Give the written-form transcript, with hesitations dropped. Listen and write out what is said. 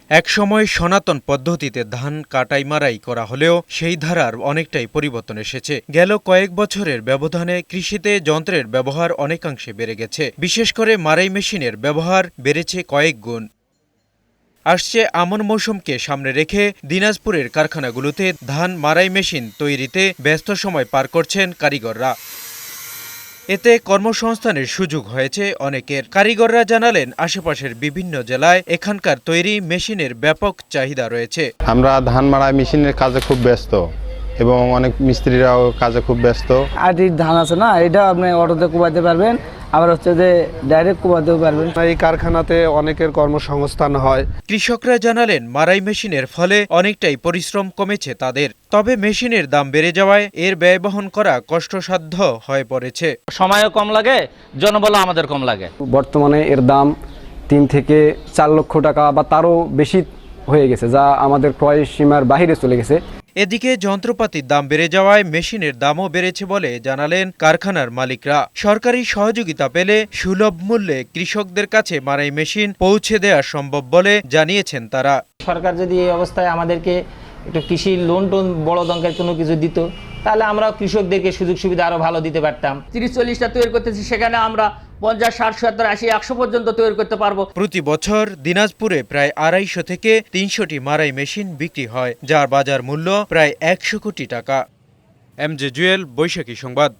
একসময় সনাতন পদ্ধতিতে ধান কাটাই মারাই করা হলেও সেই ধারার অনেকটাই পরিবর্তন এসেছে। গেল কয়েক বছরের ব্যবধানে কৃষিতে যন্ত্রের ব্যবহার অনেকাংশে বেড়ে গেছে। বিশেষ করে মারাই মেশিনের ব্যবহার বেড়েছে কয়েক গুণ। আসছে আমন মৌসুমকে সামনে রেখে দিনাজপুরের কারখানাগুলোতে ধান মারাই মেশিন তৈরিতে ব্যস্ত সময় পার করছেন কারিগররা। এতে কর্মসংস্থানের সুযোগ হয়েছে অনেকের। কারিগররা জানালেন, আশেপাশের বিভিন্ন জেলায় এখানকার তৈরি মেশিনের ব্যাপক চাহিদা রয়েছে। আমরা ধান মাড়াই মেশিনের কাজে খুব ব্যস্ত এবং অনেক মিস্ত্রিরাও কাজে খুব ব্যস্ত। আটির ধান আছে না, এটা আপনি অটোতে কোবাতে পারবেন, আবার হচ্ছে যে ডাইরেক্ট কোবাতেও পারবেন। এই কারখানাতে অনেকের কর্মসংস্থান হয়। কৃষকরা জানালেন, মারাই মেশিনের ফলে অনেকটাই পরিশ্রম কমেছে তাদের। তবে মেশিনের দাম বেড়ে যাওয়ায় এর ব্যয় বহন করা কষ্টসাধ্য হয়ে পড়েছে। সময়ও কম লাগে, জনবলও আমাদের কম লাগে। বর্তমানে এর দাম 3 থেকে 4 লক্ষ টাকা বা তারও বেশি হয়ে গেছে, যা আমাদের ক্রয় সীমার বাইরে চলে গেছে। এদিকে যন্ত্রপাতির দাম বেড়ে যাওয়ায় মেশিনের দামও বেড়েছে বলে জানালেন কারখানার মালিকরা। সরকারি সহযোগিতা পেলে সুলভ মূল্যে কৃষকদের কাছে মারাই মেশিন পৌঁছে দেওয়া সম্ভব বলে জানিয়েছেন তারা। সরকার যদি এই অবস্থায় আমাদেরকে একটু কৃষি লোন টোন বড় দঙ্কের কোনো কিছু দিত, তাহলে আমরা কৃষকদেরকে সুযোগ সুবিধা আরো ভালো দিতে পারতাম। 30-40টা তৈরি করতেছি, সেখানে আমরা 50, 60, 70, 80, 100 পর্যন্ত তৈরি করতে পারবো। প্রতি বছর দিনাজপুরে প্রায় 250 থেকে 300টি মারাই মেশিন বিক্রি হয়, যার বাজার মূল্য প্রায় 100 কোটি টাকা। এমজে জুয়েল, বৈশাখী সংবাদ।